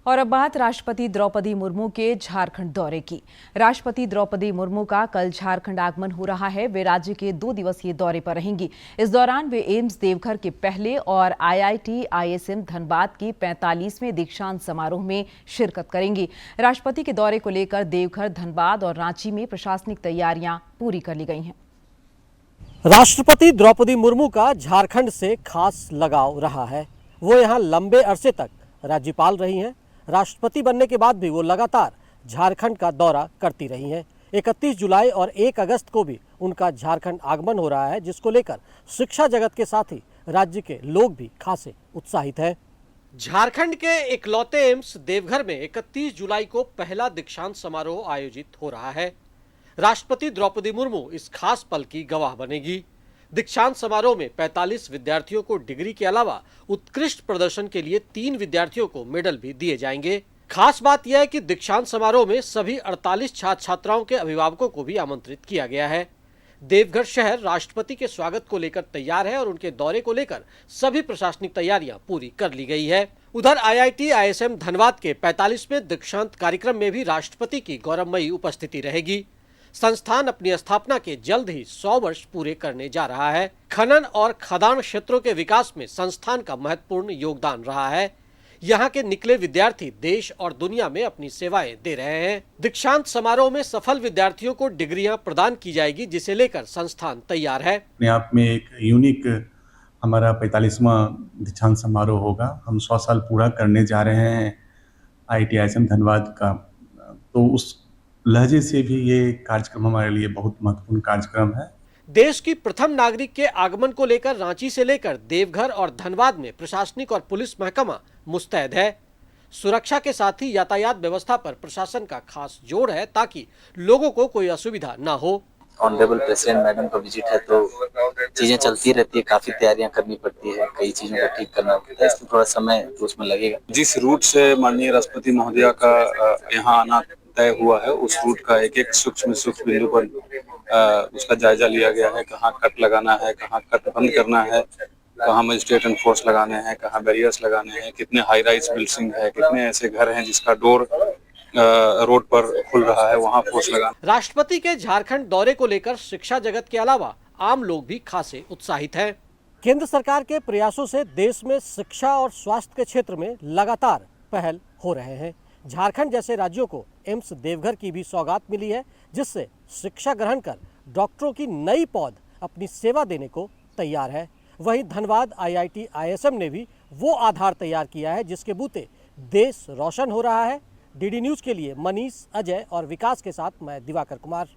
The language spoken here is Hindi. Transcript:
और अब बात राष्ट्रपति द्रौपदी मुर्मू के झारखंड दौरे की। राष्ट्रपति द्रौपदी मुर्मू का कल झारखंड आगमन हो रहा है। वे राज्य के 2 दिवसीय दौरे पर रहेंगी। इस दौरान वे एम्स देवघर के पहले और IIT ISM धनबाद के 45वें दीक्षांत समारोह में शिरकत करेंगी। राष्ट्रपति के दौरे को लेकर देवघर, धनबाद और रांची में प्रशासनिक तैयारियां पूरी कर ली गई हैं। राष्ट्रपति द्रौपदी मुर्मू का झारखंड से खास लगाव रहा है। वो यहाँ लंबे अरसे तक राज्यपाल रही हैं। राष्ट्रपति बनने के बाद भी वो लगातार झारखंड का दौरा करती रही हैं। 31 जुलाई और 1 अगस्त को भी उनका झारखंड आगमन हो रहा है, जिसको लेकर शिक्षा जगत के साथ ही राज्य के लोग भी खासे उत्साहित हैं। झारखंड के इकलौते एम्स देवघर में 31 जुलाई को पहला दीक्षांत समारोह आयोजित हो रहा है। राष्ट्रपति द्रौपदी मुर्मू इस खास पल की गवाह बनेगी। दीक्षांत समारोह में 45 विद्यार्थियों को डिग्री के अलावा उत्कृष्ट प्रदर्शन के लिए 3 विद्यार्थियों को मेडल भी दिए जाएंगे। खास बात यह है कि दीक्षांत समारोह में सभी 48 छात्र छात्राओं के अभिभावकों को भी आमंत्रित किया गया है। देवघर शहर राष्ट्रपति के स्वागत को लेकर तैयार है और उनके दौरे को लेकर सभी प्रशासनिक तैयारियां पूरी कर ली गई है। उधर IIT ISM धनबाद के 45वें दीक्षांत कार्यक्रम में भी राष्ट्रपति की गौरवमयी उपस्थिति रहेगी। संस्थान अपनी स्थापना के जल्द ही 100 वर्ष पूरे करने जा रहा है। खनन और खदान क्षेत्रों के विकास में संस्थान का महत्वपूर्ण योगदान रहा है। यहाँ के निकले विद्यार्थी देश और दुनिया में अपनी सेवाएं दे रहे हैं। दीक्षांत समारोह में सफल विद्यार्थियों को डिग्रियां प्रदान की जाएगी, जिसे लेकर संस्थान तैयार है। अपने आप में एक यूनिक हमारा 45वां दीक्षांत समारोह होगा। हम 100 साल पूरा करने जा रहे हैं IIT ISM धनबाद का, तो उस लहजे से भी ये कार्यक्रम हमारे लिए बहुत महत्वपूर्ण कार्यक्रम है। देश की प्रथम नागरिक के आगमन को लेकर रांची से लेकर देवघर और धनबाद में प्रशासनिक और पुलिस महकमा मुस्तैद है। सुरक्षा के साथ ही यातायात व्यवस्था पर प्रशासन का खास जोर है, ताकि लोगों को कोई असुविधा न हो। ऑनरेबल प्रेसिडेंट मैडम का विजिट है, तो चीजें चलती रहती है, काफी तैयारियां करनी पड़ती है, कई चीजों को ठीक करना पड़ता है, इसमें थोड़ा समय तो उसमें लगेगा। जिस रूट से माननीय राष्ट्रपति महोदया का यहाँ आना तय हुआ है, उस रूट का एक सूक्ष्म बिंदु पर उसका जायजा लिया गया है। कहाँ कट लगाना है, कहाँ कट बंद करना है, कहाँ मजिस्ट्रेट एंड फोर्स लगाने हैं, कहाँ बैरियर्स लगाने हैं, कितने हाई राइज बिल्डिंग है, कितने ऐसे घर हैं जिसका डोर रोड पर खुल रहा है, वहाँ फोर्स लगाना। राष्ट्रपति के झारखंड दौरे को लेकर शिक्षा जगत के अलावा आम लोग भी खासे उत्साहित हैं। केंद्र सरकार के प्रयासों से देश में शिक्षा और स्वास्थ्य के क्षेत्र में लगातार पहल हो रहे हैं। झारखंड जैसे राज्यों को एम्स देवघर की भी सौगात मिली है, जिससे शिक्षा ग्रहण कर डॉक्टरों की नई पौध अपनी सेवा देने को तैयार है। वहीं धनबाद IIT ISM ने भी वो आधार तैयार किया है, जिसके बूते देश रोशन हो रहा है। DD न्यूज़ के लिए मनीष, अजय और विकास के साथ मैं दिवाकर कुमार।